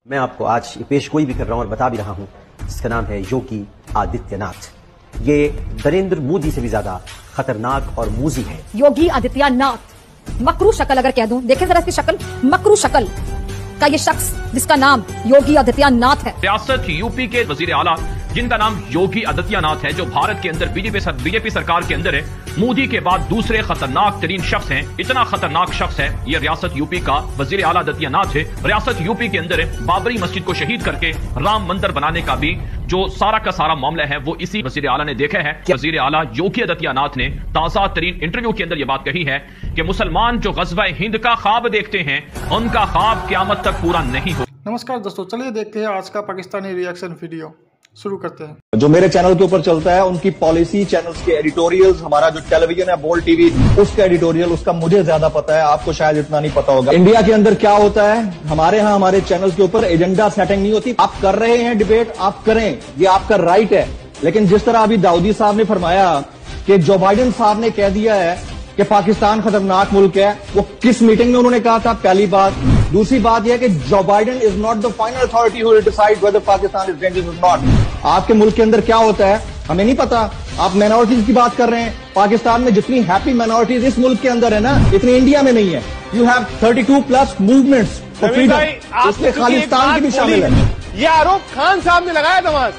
میں آپ کو آج یہ پیش گوئی بھی کر رہا ہوں اور بتا بھی رہا ہوں، جس کا نام ہے یوگی آدتیہ ناتھ۔ یہ نریندر مودی سے بھی زیادہ خطرناک اور موذی ہے۔ یوگی آدتیہ ناتھ، مکرو شکل اگر کہہ دوں، دیکھیں ذرا اس کی شکل، مکرو شکل کا یہ شخص جس کا نام یوگی آدتیہ ناتھ ہے۔ ریاست یو پی کے وزیر اعلیٰ جن کا نام یوگی آدتیہ ناتھ ہے، جو بھارت کے اندر بی جے پی سرکار کے اندر ہے، مودی کے بعد دوسرے خطرناک ترین شخص ہیں۔ اتنا خطرناک شخص ہے یہ ریاست یو پی کا وزیر اعلیٰ آدتیہ ناتھ ہے۔ ریاست یو پی کے اندر بابری مسجد کو شہید کر کے رام مندر بنانے کا بھی جو سارا کا سارا معاملہ ہے وہ اسی وزیر اعلیٰ نے دیکھا ہے۔ وزیر اعلیٰ یوگی آدتیہ ناتھ نے تازہ ترین انٹرویو کے اندر یہ بات کہی ہے کہ مسلمان جو غزوہ ہند کا خواب دیکھتے ہیں ان کا خواب قیامت تک پورا نہیں ہو۔ نمسکار دوستو، چلیے دیکھتے ہیں آج کا پاکستانی ری ایکشن ویڈیو، شروع کرتے ہیں۔ جو میرے چینل کے اوپر چلتا ہے ان کی پالیسی چینلز کے ایڈیٹوریلز، ہمارا جو ٹیلی ویژن ہے بول ٹی وی، اس کا ایڈیٹوریل اس کا مجھے زیادہ پتا ہے، آپ کو شاید اتنا نہیں پتا ہوگا۔ انڈیا کے اندر کیا ہوتا ہے، ہمارے ہاں ہمارے چینلز کے اوپر ایجنڈا سیٹنگ نہیں ہوتی۔ آپ کر رہے ہیں ڈیبیٹ، آپ کریں، یہ آپ کا رائٹ ہے، لیکن جس طرح ابھی داؤدی صاحب نے فرمایا کہ جو بائیڈن صاحب نے کہہ دیا ہے کہ پاکستان خطرناک ملک ہے، وہ کس میٹنگ میں انہوں نے کہا تھا؟ پہلی بات۔ دوسری بات یہ ہے کہ Joe Biden is not the final authority who will decide weather Pakistan is dangerous اور ناٹ۔ آپ کے ملک کے اندر کیا ہوتا ہے ہمیں نہیں پتا۔ آپ مائنورٹیز کی بات کر رہے ہیں، پاکستان میں جتنی ہیپی مائنورٹیز اس ملک کے اندر ہے نا، اتنی انڈیا میں نہیں ہے۔ You have 32+ movements for freedom, اس میں خالصتان کی بھی شامل ہے۔ یہ آروپ خان صاحب نے لگایا تھا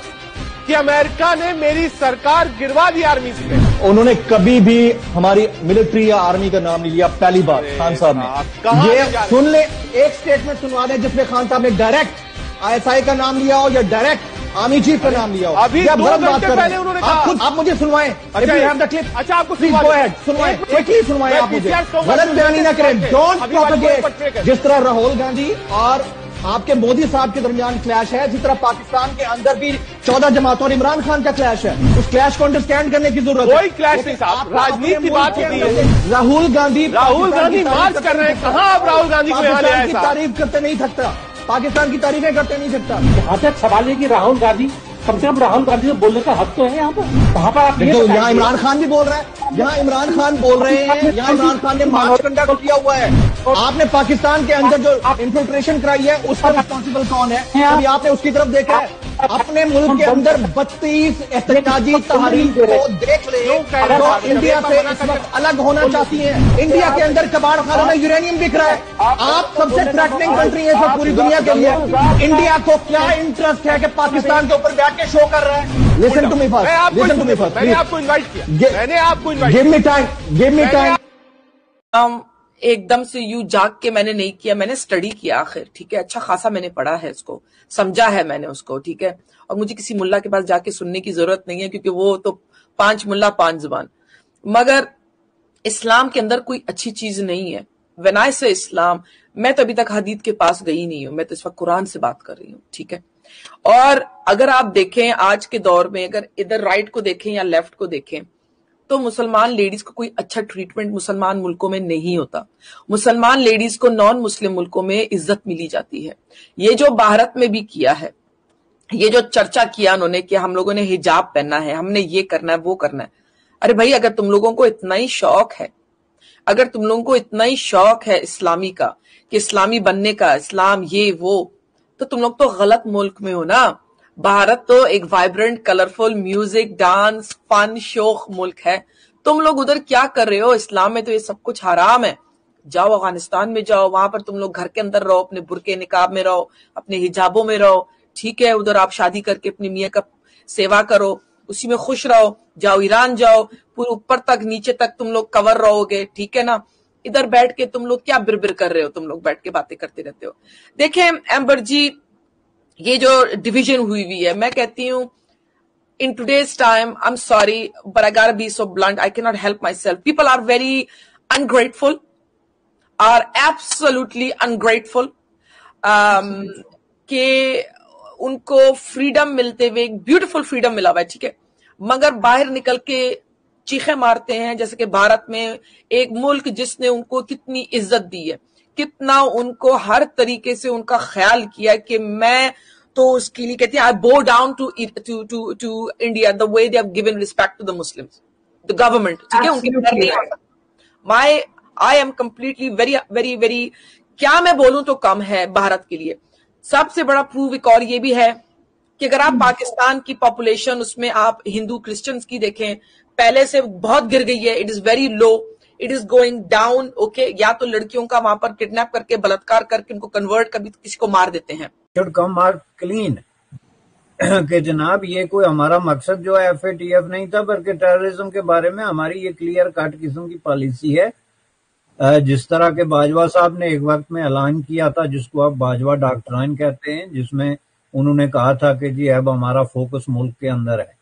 کہ امریکہ نے میری سرکار گروا دی آرمی سے۔ انہوں نے کبھی بھی ہماری ملٹری یا آرمی کا نام نہیں لیا، پہلی بات خان صاحب نے۔ یہ سن لیں، ایک اسٹیٹمنٹ سنوا دیں جس میں خان صاحب نے ڈائریکٹ ISI کا نام لیا ہو یا ڈائریکٹ آرمی چیف کا نام لیا ہو۔ ابھی 2 گھنٹے پہلے انہوں نے کہا۔ آپ مجھے سنوائیں، اچھا آپ کو سنوائیں، کوئکلی سنوائیں، آپ مجھے غلط بیانی نہ کریں، ڈونٹ پروپیگیٹ۔ جس طرح راہل گاندھی اور آپ کے مودی صاحب کے درمیان کلیش ہے، اسی طرح پاکستان کے اندر بھی 14 جماعتوں اور عمران خان کا کلیش ہے۔ اس کلیش کو انڈرسٹینڈ کرنے کی ضرورت ہے۔ کوئی کلیش نہیں صاحب، راجنیتی کی بات ہوتی ہے۔ راہل گاندھی مارچ کر رہے ہیں، کہاں آپ راہل گاندھی کو یہاں لے آئے؟ تعریف کرتے نہیں تھکتا، پاکستان کی تعریفیں کرتے نہیں سکتا۔ یہاں تک سوال ہے کہ راہل گاندھی، کم سے کم راہل گاندھی سے بولنے کا حق تو ہے یہاں پر۔ وہاں پر آپ یہاں عمران خان بھی بول رہا ہے، یہاں عمران خان بول رہے ہیں، یہاں عمران خان نے مارچ کنڈکٹ کیا ہوا ہے۔ آپ نے پاکستان کے اندر جو انفلٹریشن کرائی ہے اس کا ریسپانسبل کون ہے؟ ابھی آپ نے اس کی طرف دیکھا ہے؟ اپنے ملک کے اندر 32 احتجاجی تحریک کو دیکھ لیں جو انڈیا سے اس وقت الگ ہونا چاہتی ہیں۔ انڈیا کے اندر کباڑ خانوں میں یورینیم بک رہا ہے۔ آپ سب سے تھریٹنگ کنٹری ہے پوری دنیا کے لیے۔ انڈیا کو کیا انٹرسٹ ہے کہ پاکستان کے اوپر بیٹھ کے شو کر رہا ہے؟ Listen to me first, listen to me first. میں نے آپ کو انوائٹ کیا، میں نے آپ کو invite give me time, give me time. ایک دم سے یوں جاگ کے میں نے نہیں کیا، میں نے اسٹڈی کیا آخر، ٹھیک ہے، اچھا خاصا میں نے پڑھا ہے، اس کو سمجھا ہے میں نے اس کو، ٹھیک ہے۔ اور مجھے کسی ملا کے پاس جا کے سننے کی ضرورت نہیں ہے کیونکہ وہ تو 5 ملا 5 زبان۔ مگر اسلام کے اندر کوئی اچھی چیز نہیں ہے۔ when I say اسلام، میں تو ابھی تک حدیث کے پاس گئی نہیں ہوں، میں تو اس وقت قرآن سے بات کر رہی ہوں، ٹھیک ہے۔ اور اگر آپ دیکھیں آج کے دور میں، اگر ادھر رائٹ کو دیکھیں یا لیفٹ کو دیکھیں تو مسلمان لیڈیز کو کوئی اچھا ٹریٹمنٹ مسلمان ملکوں میں نہیں ہوتا۔ مسلمان لیڈیز کو نان مسلم ملکوں میں عزت ملی جاتی ہے۔ یہ جو بھارت میں بھی کیا ہے، یہ جو چرچا کیا انہوں نے کہ ہم لوگوں نے حجاب پہننا ہے، ہم نے یہ کرنا ہے وہ کرنا ہے، ارے بھائی اگر تم لوگوں کو اتنا ہی شوق ہے، اگر تم لوگوں کو اتنا ہی شوق ہے اسلامی کا کہ اسلامی بننے کا، اسلام یہ وہ، تو تم لوگ تو غلط ملک میں ہو نا۔ بھارت تو ایک وائبرنٹ، کلرفل، میوزک، ڈانس، فن، شوق ملک ہے۔ تم لوگ ادھر کیا کر رہے ہو؟ اسلام میں تو یہ سب کچھ حرام ہے۔ جاؤ افغانستان میں جاؤ، وہاں پر تم لوگ گھر کے اندر رہو، اپنے برقع نقاب میں رہو، اپنے حجابوں میں رہو، ٹھیک ہے۔ ادھر آپ شادی کر کے اپنی میاں کا سیوا کرو، اسی میں خوش رہو۔ جاؤ ایران جاؤ، پورے اوپر تک نیچے تک تم لوگ کور رہو گے، ٹھیک ہے نا۔ ادھر بیٹھ کے تم لوگ کیا بربر کر رہے ہو؟ تم لوگ بیٹھ کے باتیں کرتے رہتے ہو۔ دیکھیں ایمبر جی، یہ جو ڈویژن ہوئی ہے، میں کہتی ہوں in today's time, I'm sorry, but I gotta be so blunt, I cannot help myself. People are very ungrateful, are absolutely ungrateful, کہ ان کو فریڈم ملتے ہوئے، ایک بیوٹیفل فریڈم ملا ہوا ہے، ٹھیک ہے، مگر باہر نکل کے چیخیں مارتے ہیں جیسے کہ بھارت میں ایک ملک جس نے ان کو کتنی عزت دی ہے، کتنا ان کو ہر طریقے سے ان کا خیال کیا کہ میں تو اس کے لیے کہتے ہیں I bow down to India the way they have given respect to the Muslims, the government, ٹھیک ہے، ان کے I am completely very very very، کیا میں بولوں تو کم ہے بھارت کے لیے۔ سب سے بڑا پروف ایک اور یہ بھی ہے کہ اگر آپ پاکستان کی پاپولیشن اس میں آپ ہندو کرسچنز کی دیکھیں پہلے سے بہت گر گئی ہے. It is very low, it is going down. Okay, یا تو لڑکیوں کا وہاں پر کڈنیپ کر کے بلاتکار کر کے ان کو کنورٹ کر کسی کو مار دیتے ہیں. شوڈ کم آؤٹ کلین کہ جناب یہ کوئی ہمارا مقصد جو ہے FATF نہیں تھا, بلکہ ٹیررزم کے بارے میں ہماری یہ کلیئر کٹ قسم کی پالیسی ہے. جس طرح کے باجوہ صاحب نے ایک وقت میں اعلان کیا تھا, جس کو آپ باجوہ ڈاکٹرائن کہتے ہیں, جس میں انہوں نے کہا تھا کہ جی اب ہمارا فوکس ملک کے اندر ہے.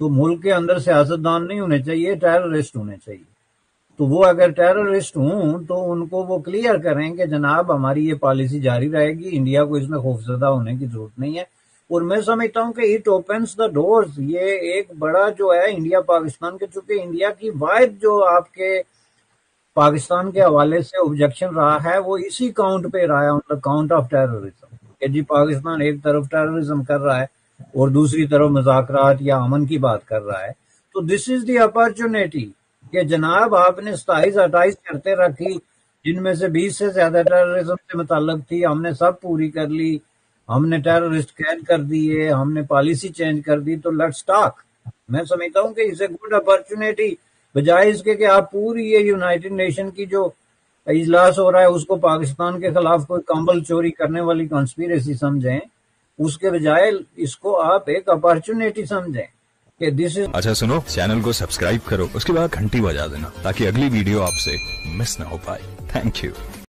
تو ملک کے اندر سیاستدان نہیں ہونے چاہیے, ٹیررسٹ ہونے چاہیے. تو وہ اگر ٹیررسٹ ہوں تو ان کو وہ کلیئر کریں کہ جناب ہماری یہ پالیسی جاری رہے گی, انڈیا کو اس میں خوفزدہ ہونے کی ضرورت نہیں ہے. اور میں سمجھتا ہوں کہ اٹ اوپنس دا ڈورز. یہ ایک بڑا جو ہے انڈیا پاکستان کے, چونکہ انڈیا کی واحد جو آپ کے پاکستان کے حوالے سے آبجیکشن رہا ہے وہ اسی کاؤنٹ پہ رہا ہے, آن دا کاؤنٹ آف ٹیررزم, کہ جی پاکستان ایک طرف ٹیررزم کر رہا ہے اور دوسری طرف مذاکرات یا امن کی بات کر رہا ہے. تو دس از دی اپرچونیٹی کہ جناب آپ نے 27-28 شرطیں رکھی, جن میں سے 20 سے زیادہ ٹیررزم سے متعلق تھی, ہم نے سب پوری کر لی, ہم نے ٹیررسٹ قید کر دیے, ہم نے پالیسی چینج کر دی. تو لیٹس ٹاک. میں سمجھتا ہوں کہ اسے گڈ اپرچونیٹی, بجائے اس کے کہ آپ پوری یہ یونائٹڈ نیشن کی جو اجلاس ہو رہا ہے اس کو پاکستان کے خلاف کوئی کمبل چوری کرنے والی کانسپیریسی سمجھیں, اس کے بجائے اس کو آپ ایک اپرچونیٹی سمجھیں کہ دس از. اچھا سنو, چینل کو سبسکرائب کرو, اس کے بعد گھنٹی بجا دینا تاکہ اگلی ویڈیو آپ سے مس نہ ہو پائے. Thank you.